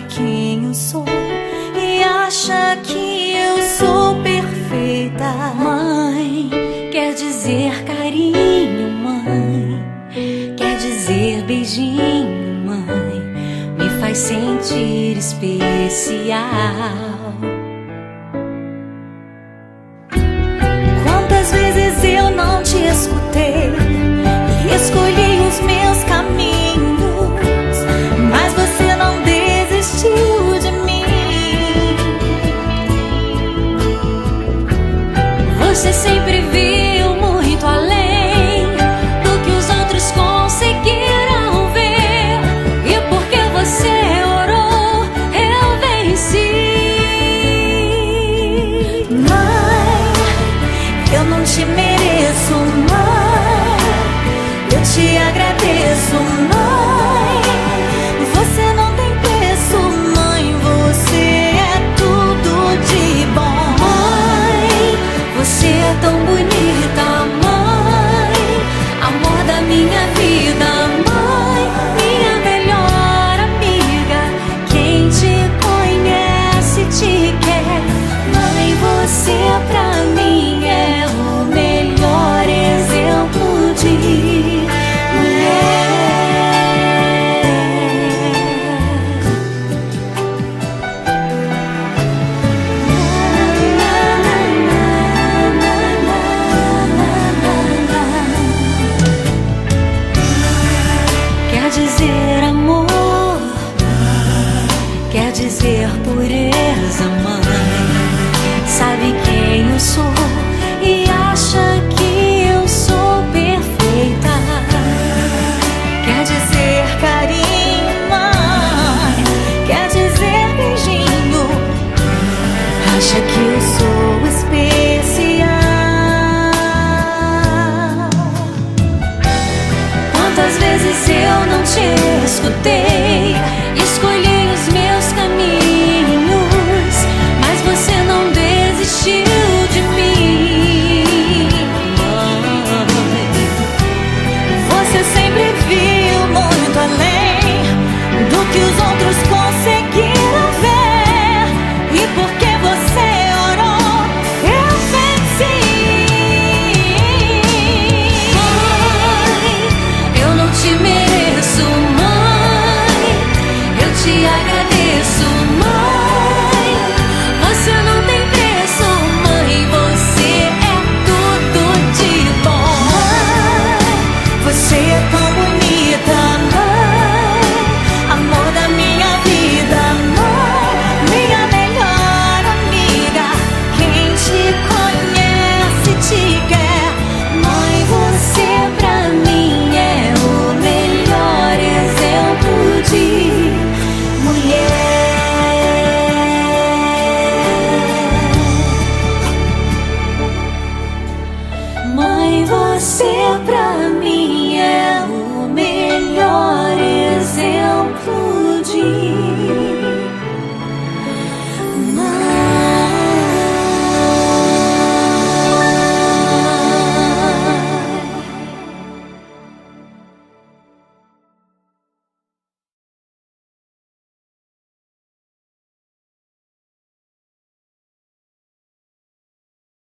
quem eu sou e acha que eu sou perfeita. Mãe, quer dizer carinho, mãe, quer dizer beijinho, mãe, me faz sentir especial. Quantas vezes eu não te escutei e escolhi os meus caminhos, mas você não desistiu de mim. Você sempre viu muito além do que os outros conseguiram ver, e porque você orou, eu venci. Mãe, eu não te mereço, mãe, eu te agradeço, mãe. Você não tem preço, mãe, você é tudo de bom. Mãe, você é tão bonita, mãe, amor da minha vida, mãe, minha melhor amiga. Quem te conhece te quer, mãe, você pra mim é o melhor exemplo de mulher. Quer dizer amor, quer dizer pureza, mãe, sabe quem eu sou e acha que eu sou perfeita. Quer dizer carinho, mãe, quer dizer beijinho, acha que eu sou especial. Quantas vezes eu não te escutei